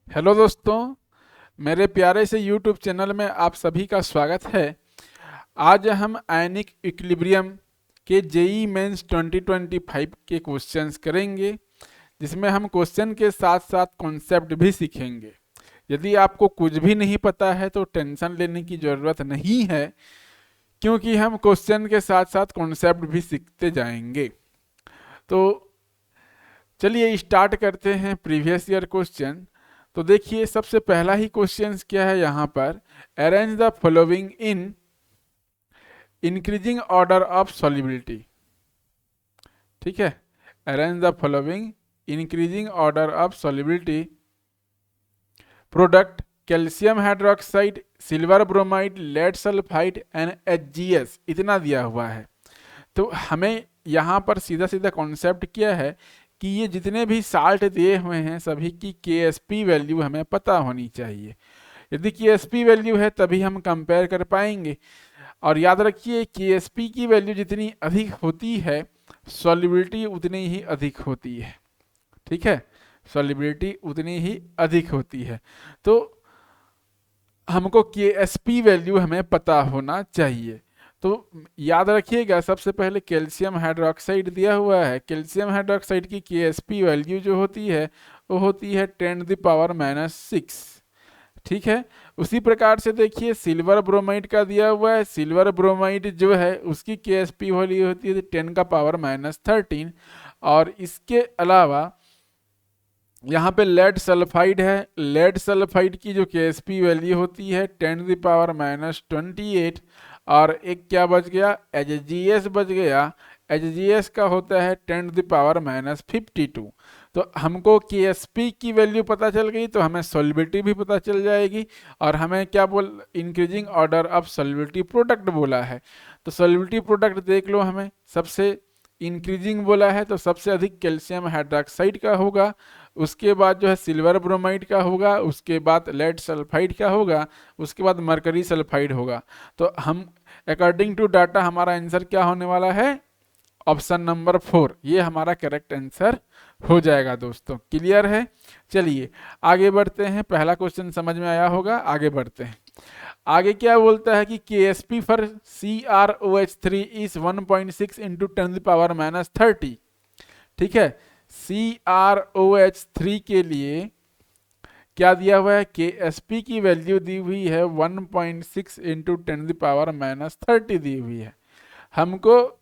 Hello दोस्तों, मेरे प्यारे से YouTube चैनल में आप सभी का स्वागत है। आज हम आयनिक इक्विलिब्रियम के जेई मेंस 2025 के क्वेश्चंस करेंगे, जिसमें हम क्वेश्चन के साथ साथ कॉन्सेप्ट भी सीखेंगे। यदि आपको कुछ भी नहीं पता है तो टेंशन लेने की ज़रूरत नहीं है, क्योंकि हम क्वेश्चन के साथ साथ कॉन्सेप्ट भी सीखते जाएंगे। तो चलिए स्टार्ट करते हैं प्रीवियस ईयर क्वेश्चन। तो देखिए, सबसे पहला ही क्वेश्चन क्या है यहाँ पर, arrange the following in increasing order of solubility. ठीक है, arrange the following increasing order of solubility product calcium hydroxide, silver bromide, lead sulphide and HgS, इतना दिया हुआ है। तो हमें यहाँ पर सीधा सीधा कॉन्सेप्ट क्या है कि ये जितने भी साल्ट दिए हुए हैं सभी की KSP वैल्यू हमें पता होनी चाहिए। यदि KSP वैल्यू है तभी हम कंपेयर कर पाएंगे। और याद रखिए, KSP की वैल्यू जितनी अधिक होती है सॉल्युबिलिटी उतनी ही अधिक होती है। ठीक है, सॉल्युबिलिटी उतनी ही अधिक होती है। तो हमको KSP वैल्यू हमें पता होना चाहिए। तो याद रखिएगा, सबसे पहले कैल्शियम हाइड्रोक्साइड दिया हुआ है। कैल्शियम हाइड्रोक्साइड की KSP वैल्यू जो होती है वो होती है 10⁻⁻⁶। ठीक है, उसी प्रकार से देखिए सिल्वर ब्रोमाइड का दिया हुआ है। सिल्वर ब्रोमाइड जो है उसकी KSP वैल्यू होती है 10⁻⁻13। और इसके अलावा यहाँ पे लेड सल्फाइड है। लेड सल्फाइड की जो KSP वैल्यू होती है 10⁻28। और एक क्या बच गया, HgS बच गया। HgS का होता है 10⁻52। तो हमको KSP की वैल्यू पता चल गई तो हमें सॉल्युबिलिटी भी पता चल जाएगी। और हमें क्या बोल, increasing order of solubility product बोला है। तो सॉल्युबिलिटी प्रोडक्ट देख लो, हमें सबसे इंक्रीजिंग बोला है तो सबसे अधिक कैल्शियम हाइड्रोक्साइड का होगा, उसके बाद जो है सिल्वर ब्रोमाइड का होगा, उसके बाद लेड सल्फाइड का होगा, उसके बाद मरकरी सल्फाइड होगा। तो हम अकॉर्डिंग टू डाटा हमारा आंसर क्या होने वाला है, ऑप्शन नंबर 4, ये हमारा करेक्ट आंसर हो जाएगा। दोस्तों क्लियर है? चलिए आगे बढ़ते हैं। पहला क्वेश्चन समझ में आया होगा, आगे बढ़ते हैं। आगे क्या बोलता है कि KSP for CrOH3 is 1.6 into 10⁻⁻30। ठीक है, CrOH3 के लिए क्या दिया हुआ है, KSP की वैल्यू दी हुई है 1.6 इंटू 10⁻⁻30 दी हुई है। हमको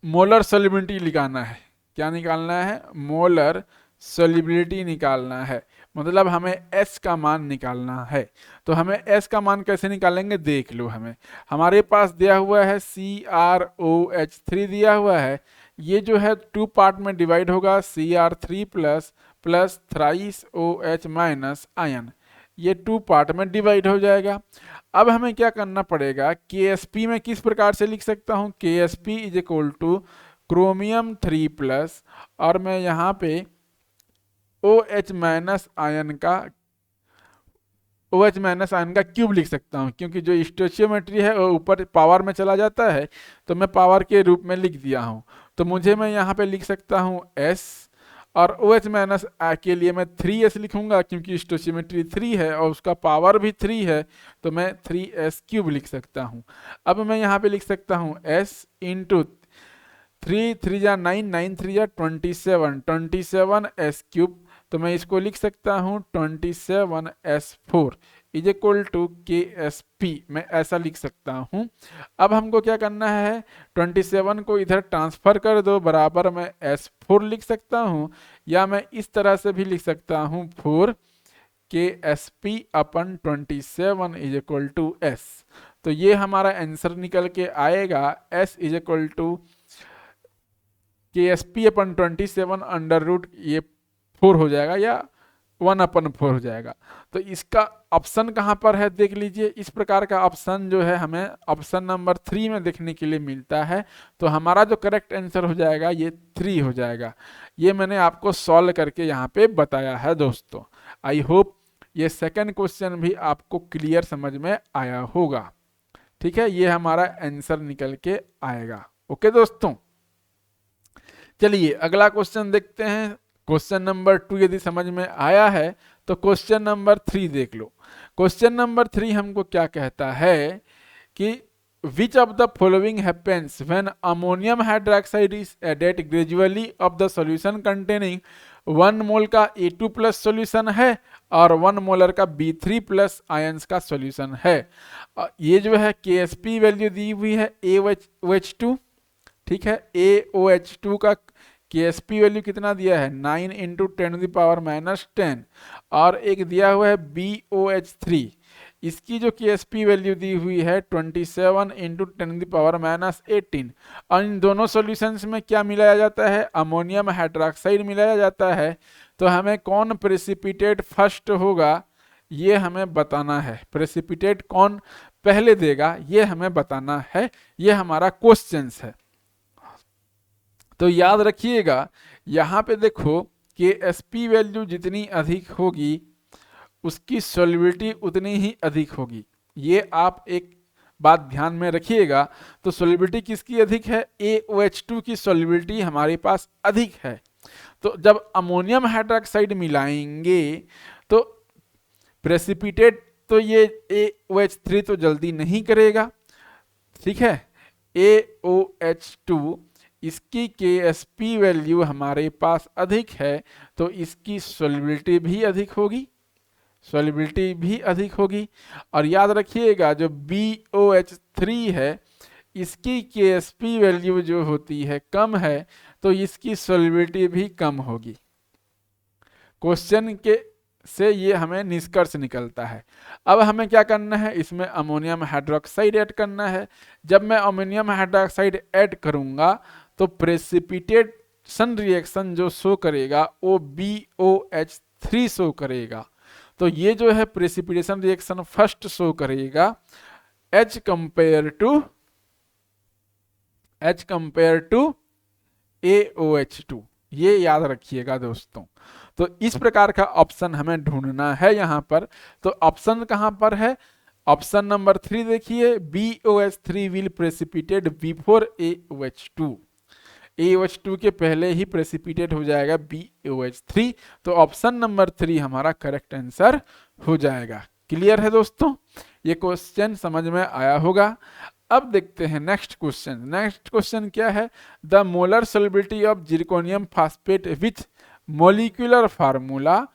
मोलर सॉल्युबिलिटी निकालना है। क्या निकालना है, मोलर सॉल्युबिलिटी निकालना है। मतलब हमें S का मान निकालना है। तो हमें S का मान कैसे निकालेंगे, देख लो। हमारे पास दिया हुआ है CrOH3 दिया हुआ है। ये जो है 2 पार्ट में डिवाइड होगा, Cr3 plus thrice OH minus ion, ये 2 पार्ट में डिवाइड हो जाएगा। अब हमें क्या करना पड़ेगा, KSP में किस प्रकार से लिख सकता हूँ, KSP is equal two chromium 3 plus, और मैं यहाँ पे OH माइनस आयन का क्यूब लिख सकता हूँ, क्योंकि जो स्टोचियोमेट्री है वो ऊपर पावर में चला जाता है, तो मैं पावर के रूप में लिख दिया हूँ। तो मुझे मैं यहाँ पे लिख सकता हूँ S, और OH माइनस के लिए मैं 3S लिखूंगा, क्योंकि स्टोचियोमेट्री 3 है और उसका पावर भी 3 है, तो मैं 3S क्यूब लिख सकता हूँ। अब मैं यहाँ पे लिख सकता हूँ S इंटू 3 3 जा 9, 9 3 जा 27 क्यूब। तो मैं इसको लिख सकता हूँ 27S4 is equal to KSP, मैं ऐसा लिख सकता हूँ। अब हमको क्या करना है, 27 को इधर ट्रांसफर कर दो, बराबर मैं S4 लिख सकता हूँ, या मैं इस तरह से भी लिख सकता हूँ 4 KSP अपन 27 इज इक्वल टू S। तो ये हमारा आंसर निकल के आएगा, S is equal to KSP अपन 27 अंडर रूट ये 4 हो जाएगा, या 1/4 हो जाएगा। तो इसका ऑप्शन कहाँ पर है, देख लीजिए। इस प्रकार का ऑप्शन जो है हमें ऑप्शन नंबर 3 में देखने के लिए मिलता है। तो हमारा जो करेक्ट आंसर हो जाएगा ये 3 हो जाएगा। ये मैंने आपको सॉल्व करके यहाँ पे बताया है दोस्तों। आई होप ये सेकंड क्वेश्चन भी आपको क्लियर समझ में आया होगा। ठीक है, ये हमारा आंसर निकल के आएगा। ओके दोस्तों, चलिए अगला क्वेश्चन देखते हैं। क्वेश्चन नंबर 2 यदि समझ में आया है तो क्वेश्चन नंबर 3 देख लो। क्वेश्चन नंबर 3 हमको क्या कहता है कि which of the following happens when ammonium hydroxide is added gradually of the solution containing 1 मोल का A2 प्लस सोल्यूशन है और 1 मोलर का B3 प्लस आयंस का सोल्यूशन है। ये जो है KSP वैल्यू दी हुई है AOH2, ठीक है। AOH2 का KSP वैल्यू कितना दिया है 9 इंटू 10⁻⁻10 और एक दिया हुआ है BOH3, इसकी जो KSP वैल्यू दी हुई है 27 इंटू 10⁻18 और इन दोनों सॉल्यूशंस में क्या मिलाया जाता है अमोनियम हाइड्रोक्साइड मिलाया जाता है। तो हमें कौन प्रेसिपिटेट फर्स्ट होगा ये हमें बताना है, प्रेसिपिटेट कौन पहले देगा ये हमें बताना है, ये हमारा क्वेश्चंस है। तो याद रखिएगा यहाँ पे देखो KSP वैल्यू जितनी अधिक होगी उसकी सॉल्युबिलिटी उतनी ही अधिक होगी, ये आप एक बात ध्यान में रखिएगा। तो सॉल्युबिलिटी किसकी अधिक है AOH2 की सॉल्युबिलिटी हमारे पास अधिक है। तो जब अमोनियम हाइड्रोक्साइड मिलाएंगे तो प्रेसिपिटेट तो ये AOH3 तो जल्दी नहीं करेगा, ठीक है। AOH2 इसकी KSP वैल्यू हमारे पास अधिक है तो इसकी सॉल्युबिलिटी भी अधिक होगी, सॉल्युबिलिटी भी अधिक होगी। और याद रखिएगा जो BOH3 है इसकी KSP वैल्यू जो होती है कम है तो इसकी सॉल्युबिलिटी भी कम होगी। क्वेश्चन के से ये हमें निष्कर्ष निकलता है। अब हमें क्या करना है इसमें अमोनियम हाइड्रोक्साइड ऐड करना है। जब मैं अमोनियम हाइड्रोक्साइड ऐड करूंगा तो प्रेसिपिटेशन रिएक्शन जो शो करेगा वो BOH3 शो करेगा। तो ये जो है प्रेसिपिटेशन रिएक्शन फर्स्ट शो करेगा H कंपेयर टू AOH2, ये याद रखिएगा दोस्तों। तो इस प्रकार का ऑप्शन हमें ढूंढना है यहाँ पर। तो ऑप्शन कहाँ पर है ऑप्शन नंबर 3 देखिए BOH3 will precipitate before AOH2, AOH2 के पहले ही प्रेसिपिटेट हो जाएगा BOH3। तो ऑप्शन नंबर 3 हमारा करेक्ट आंसर हो जाएगा। क्लियर है दोस्तों, ये क्वेश्चन समझ में आया होगा। अब देखते हैं नेक्स्ट क्वेश्चन। नेक्स्ट क्वेश्चन क्या है the molar solubility of zirconium phosphate with molecular formula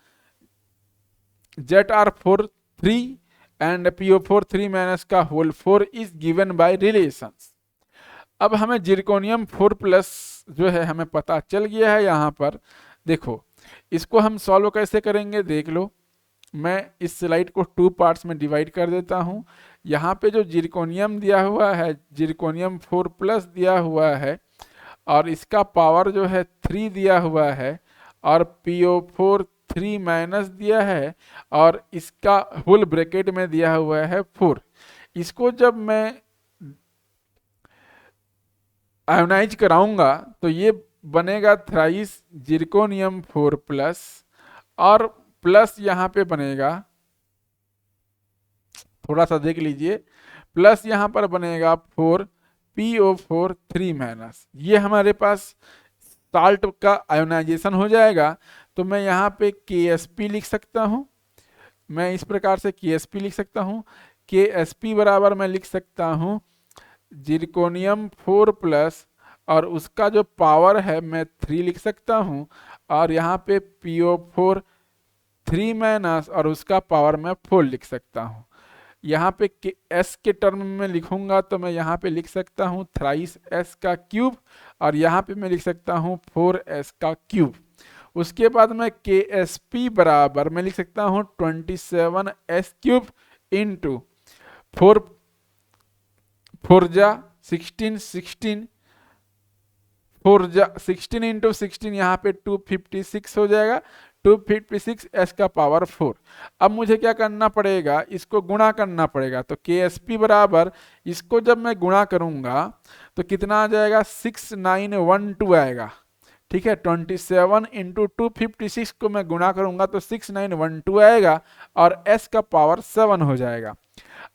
ZR43 and PO4 का whole 4 is given by relations. अब हमें जिरकोनियम 4+ जो है हमें पता चल गया है। यहाँ पर देखो इसको हम सॉल्व कैसे करेंगे देख लो। मैं इस स्लाइड को 2 पार्ट्स में डिवाइड कर देता हूँ। यहाँ पे जो जिरकोनियम दिया हुआ है जिरकोनियम 4+ दिया हुआ है और इसका पावर जो है 3 दिया हुआ है और PO4 3- दिया है और इसका होल ब्रैकेट में दिया हुआ है 4। इसको जब मैं आयोनाइज कराऊंगा तो ये बनेगा थ्राइस जिरकोनियम 4+ और प्लस यहाँ पे बनेगा, थोड़ा सा देख लीजिए, प्लस यहाँ पर बनेगा 4 PO4 3-। ये हमारे पास साल्ट का आयोनाइजेशन हो जाएगा। तो मैं यहाँ पे KSP लिख सकता हूँ, मैं इस प्रकार से KSP लिख सकता हूँ। KSP बराबर मैं लिख सकता हूँ जिरकोनियम 4+ और उसका जो पावर है मैं 3 लिख सकता हूँ और यहाँ पे PO4 3- और उसका पावर मैं 4 लिख सकता हूँ। यहाँ पे S के टर्म में लिखूंगा तो मैं यहाँ पे लिख सकता हूँ थ्राइस S का क्यूब और यहाँ पे मैं लिख सकता हूँ 4S का क्यूब। उसके बाद मैं KSP बराबर मैं लिख सकता हूँ 27S क्यूब इंटू 4 16 इंटू 16 यहाँ पे 256 हो जाएगा, 256S का पावर 4। अब मुझे क्या करना पड़ेगा इसको गुणा करना पड़ेगा। तो KSP बराबर इसको जब मैं गुणा करूंगा तो कितना आ जाएगा 6912 आएगा, ठीक है। 27 इंटू 256 को मैं गुणा करूंगा तो 6912 आएगा और S का पावर 7 हो जाएगा।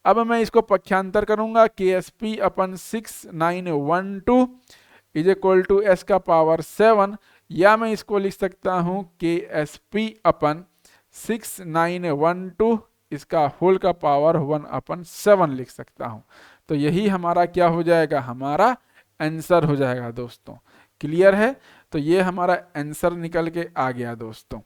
अब मैं इसको पक्षांतर करूंगा KSP/6912 is equal to S का पावर 7। या मैं इसको लिख सकता हूं KSP अपन 6912 इसका होल का पावर 1/7 लिख सकता हूं। तो यही हमारा क्या हो जाएगा, हमारा आंसर हो जाएगा दोस्तों। क्लियर है? तो ये हमारा आंसर निकल के आ गया दोस्तों।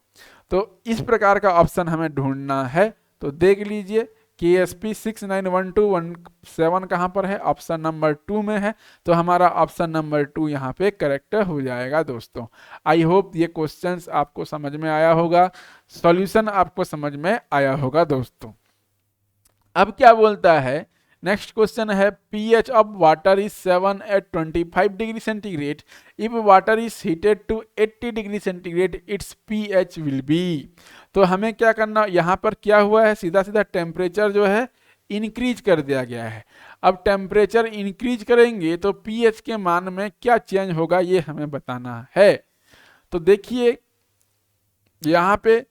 तो इस प्रकार का ऑप्शन हमें ढूंढना है। तो देख लीजिए KSP 691217 कहाँ पर है, ऑप्शन नंबर 2 में है। तो हमारा ऑप्शन नंबर 2 यहाँ पे करेक्ट हो जाएगा दोस्तों। आई होप ये क्वेश्चंस आपको समझ में आया होगा, सॉल्यूशन आपको समझ में आया होगा दोस्तों। अब क्या बोलता है, नेक्स्ट क्वेश्चन है pH of water is 7 at 25 degree centigrade, if water is heated to 80 degree centigrade its pH will be। तो हमें क्या करना, यहाँ पर क्या हुआ है, सीधा सीधा टेम्परेचर जो है इंक्रीज कर दिया गया है। अब टेम्परेचर इंक्रीज करेंगे तो pH के मान में क्या चेंज होगा ये हमें बताना है। तो देखिए यहाँ पे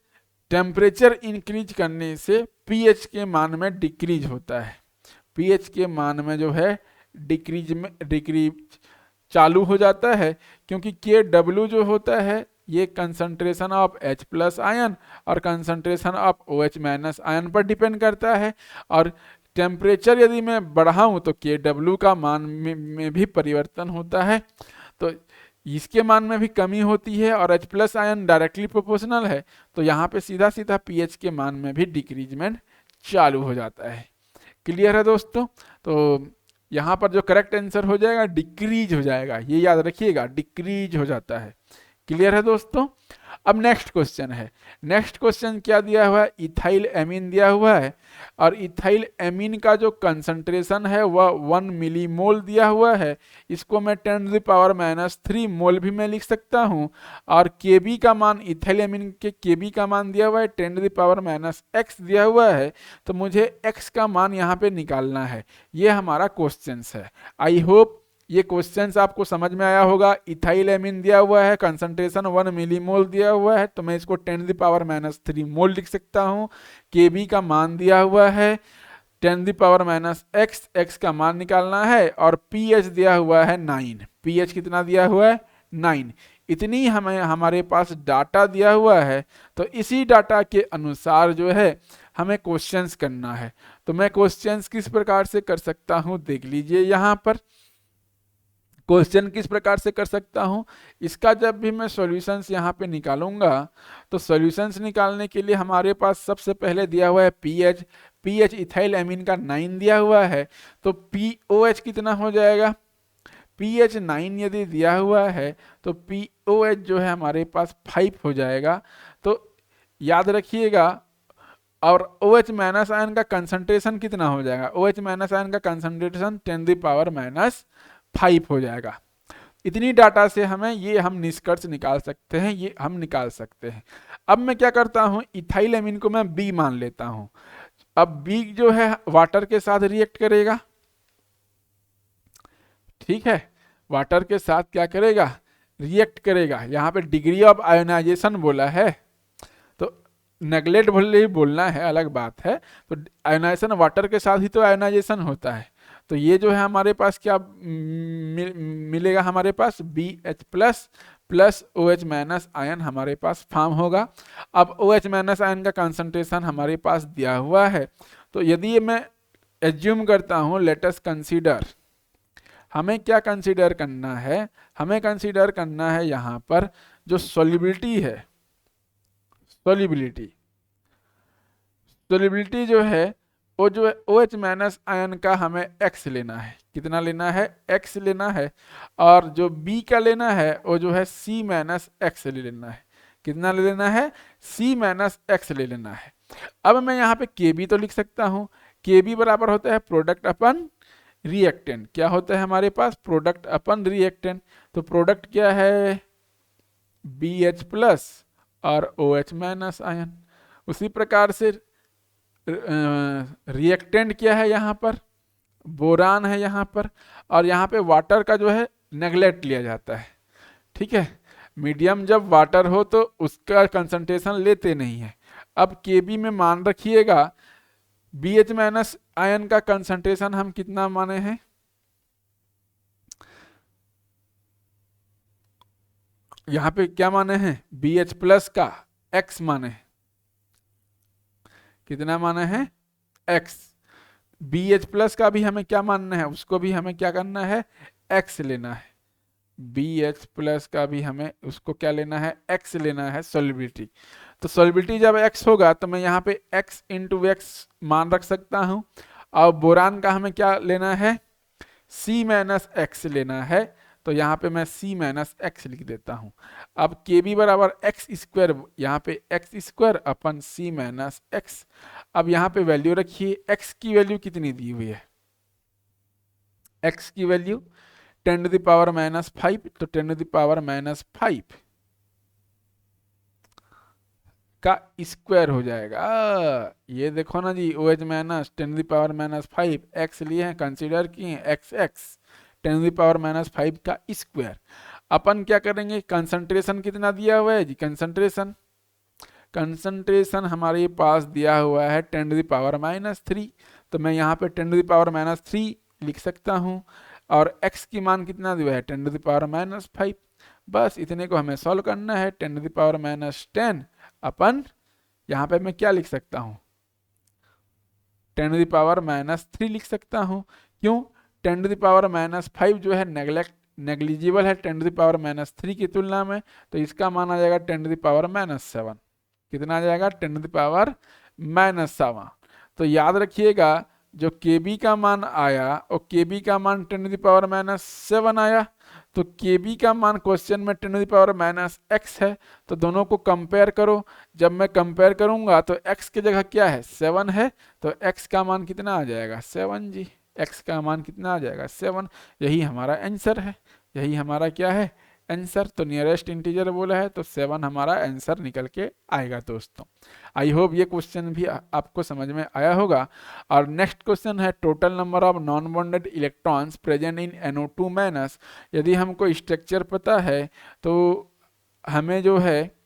टेम्परेचर इंक्रीज करने से pH के मान में डिक्रीज होता है, pH के मान में जो है डिक्रीज चालू हो जाता है, क्योंकि Kw जो होता है ये कंसंट्रेशन ऑफ H+ आयन और कंसंट्रेशन ऑफ OH- आयन पर डिपेंड करता है। और टेम्परेचर यदि मैं बढ़ाऊं तो Kw का मान में भी परिवर्तन होता है, तो इसके मान में भी कमी होती है और H+ आयन डायरेक्टली प्रोपोर्शनल है, तो यहाँ पे सीधा सीधा pH के मान में भी डिक्रीजमेंट चालू हो जाता है। क्लियर है दोस्तों? तो यहाँ पर जो करेक्ट आंसर हो जाएगा डिक्रीज हो जाएगा, ये याद रखिएगा, डिक्रीज हो जाता है। क्लियर है दोस्तों? अब नेक्स्ट क्वेश्चन है, नेक्स्ट क्वेश्चन क्या दिया हुआ है, इथाइल एमीन दिया हुआ है और इथाइल एमीन का जो कंसंट्रेशन है वह 1 मिलीमोल दिया हुआ है। इसको मैं 10⁻³ मोल भी मैं लिख सकता हूँ। और Kb का मान, इथाइल एमीन के Kb का मान दिया हुआ है 10⁻x दिया हुआ है। तो मुझे x का मान यहाँ पे निकालना है, ये हमारा क्वेश्चन है। आई होप ये क्वेश्चंस आपको समझ में आया होगा। इथाइल एमीन दिया हुआ है, कंसंट्रेशन 1 मिलीमोल दिया हुआ है, तो मैं इसको 10⁻³ मोल लिख सकता हूँ। Kb का मान दिया हुआ है 10⁻x, x का मान निकालना है और pH दिया हुआ है 9। pH कितना दिया हुआ है, 9। इतनी हमें हमारे पास डाटा दिया हुआ है, तो इसी डाटा के अनुसार जो है हमें क्वेश्चंस करना है। तो मैं क्वेश्चंस किस प्रकार से कर सकता हूँ देख लीजिए। यहाँ पर क्वेश्चन किस प्रकार से कर सकता हूं, इसका जब भी मैं सॉल्यूशंस यहाँ पे निकालूंगा तो सॉल्यूशंस निकालने के लिए हमारे पास सबसे पहले दिया हुआ है pH इथाइल एमीन का 9 दिया हुआ है, तो POH कितना हो जाएगा, pH 9 यदि दिया हुआ है तो POH जो है हमारे पास 5 हो जाएगा। तो याद रखिएगा, और OH- आयन का कंसंट्रेशन कितना हो जाएगा, OH- आयन का कंसंट्रेशन 10⁻5 हो जाएगा। इतनी डाटा से हमें ये हम निष्कर्ष निकाल सकते हैं, ये हम निकाल सकते हैं। अब मैं क्या करता हूं, इथाइल एमीन को मैं B मान लेता हूं। अब B जो है वाटर के साथ रिएक्ट करेगा, ठीक है, वाटर के साथ क्या करेगा, रिएक्ट करेगा। यहाँ पे डिग्री ऑफ आयोनाइजेशन बोला है, तो नेगलेक्ट भले ही बोलना है, अलग बात है। तो आयोनाइजेशन वाटर के साथ ही तो आयोनाइजेशन होता है। तो ये जो है हमारे पास क्या मिलेगा, हमारे पास BH+ प्लस OH- आयन हमारे पास फॉर्म होगा। अब OH- आयन का कंसंट्रेशन हमारे पास दिया हुआ है, तो यदि मैं एज्यूम करता हूं, लेट अस कंसीडर, हमें क्या कंसीडर करना है, हमें कंसीडर करना है यहाँ पर जो सॉल्युबिलिटी है, सॉल्युबिलिटी जो है वो जो है OH- आयन का हमें x लेना है। कितना लेना है, x लेना है। और जो B का लेना है वो जो है C-x ले लेना है। कितना ले लेना है, C-x ले लेना है। अब मैं यहाँ पे Kb तो लिख सकता हूँ, Kb बराबर होता है प्रोडक्ट अपन रिएक्टेंट। क्या होता है हमारे पास, प्रोडक्ट अपन रिएक्टेंट। तो प्रोडक्ट क्या है, BH+ और OH- आयन। उसी प्रकार से रिएक्टेंट क्या है यहाँ पर, बोरान है यहाँ पर। और यहाँ पे वाटर का जो है नेगलेक्ट लिया जाता है, ठीक है। मीडियम जब वाटर हो तो उसका कंसंट्रेशन लेते नहीं है। अब Kb में मान रखिएगा, BH- आयन का कंसंट्रेशन हम कितना माने हैं, यहाँ पे क्या माने हैं, बी एच प्लस का एक्स माने हैं, कितना माने हैं, एक्स। बी एच प्लस का भी हमें क्या मानना है, उसको भी हमें क्या करना है, एक्स लेना है। बी एच प्लस का भी हमें उसको क्या लेना है, एक्स लेना है सॉल्युबिलिटी। तो सॉल्युबिलिटी जब एक्स होगा तो मैं यहाँ पे एक्स इंटू एक्स मान रख सकता हूँ। और बोरान का हमें क्या लेना है, सी माइनस एक्स लेना है। तो यहाँ पे मैं सी माइनस एक्स लिख देता हूँ। अब के बी बराबर एक्स स्क्वायर, यहाँ पे एक्स स्क्वायर अपन सी माइनस एक्स। अब यहाँ पे वैल्यू रखिए, एक्स की वैल्यू कितनी दी हुई है, एक्स की वैल्यू 10⁻⁻5, तो 10⁻⁻5 का स्क्वायर हो जाएगा। ये देखो ना जी, ओ एच माइनस 10⁻⁻5 एक्स लिए हैं, कंसीडर किए हैं, एक्स एक्स 10⁻⁻5 का स्क्वायर। अपन क्या करेंगे, कंसंट्रेशन कितना दिया हुआ है जी, कंसंट्रेशन कंसंट्रेशन हमारे पास दिया हुआ है 10⁻⁻3। तो मैं यहाँ पे 10⁻⁻3 लिख सकता हूँ। और x की मान कितना दिया है, 10⁻⁻5। बस इतने को हमें सॉल्व करना है। 10⁻10 अपन यहाँ पे मैं क्या लिख सकता हूँ, 10⁻3 लिख सकता हूँ। क्यों, 10⁻5 जो है नेग्लिजिबल है 10⁻3 की तुलना में। तो इसका मान आ जाएगा 10⁻7। कितना आ जाएगा, 10⁻7। तो याद रखिएगा, जो के बी का मान आया और के बी का मान 10⁻7 आया। तो के बी का मान क्वेश्चन में 10⁻x है। तो दोनों को कंपेयर करो। जब मैं कंपेयर करूंगा तो x की जगह क्या है, 7 है। तो x का मान कितना आ जाएगा, 7 जी। x का मान कितना आ जाएगा, 7। यही हमारा आंसर है, यही हमारा क्या है, आंसर। तो नियरेस्ट इंटीजर बोला है तो 7 हमारा आंसर निकल के आएगा दोस्तों। आई होप ये क्वेश्चन भी आपको समझ में आया होगा। और नेक्स्ट क्वेश्चन है, total number of non bonded electrons present in NO2 minus. यदि हमको स्ट्रक्चर पता है तो हमें जो है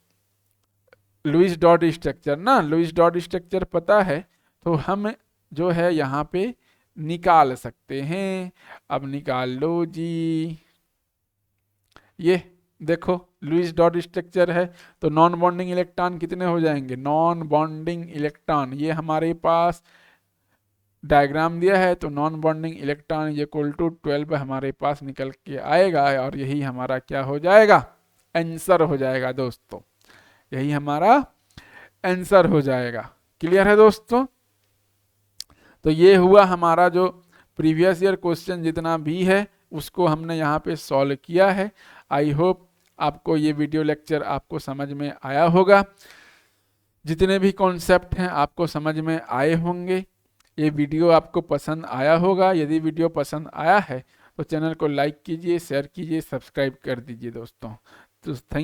लुईस डॉट स्ट्रक्चर ना, लुईस डॉट स्ट्रक्चर पता है तो हम जो है यहाँ पे निकाल सकते हैं। अब निकाल लो जी। ये देखो लुईस डॉट स्ट्रक्चर है तो नॉन बॉन्डिंग इलेक्ट्रॉन कितने हो जाएंगे, नॉन बॉन्डिंग इलेक्ट्रॉन, ये हमारे पास डायग्राम दिया है। तो non bonding electron equal to 12 हमारे पास निकल के आएगा। और यही हमारा क्या हो जाएगा, आंसर हो जाएगा दोस्तों। यही हमारा आंसर हो जाएगा। क्लियर है दोस्तों। तो ये हुआ हमारा जो प्रीवियस ईयर क्वेश्चन जितना भी है उसको हमने यहाँ पे सॉल्व किया है। आई होप आपको ये वीडियो लेक्चर आपको समझ में आया होगा। जितने भी कॉन्सेप्ट हैं आपको समझ में आए होंगे। ये वीडियो आपको पसंद आया होगा। यदि वीडियो पसंद आया है तो चैनल को लाइक कीजिए, शेयर कीजिए, सब्सक्राइब कर दीजिए दोस्तों। तो थैंक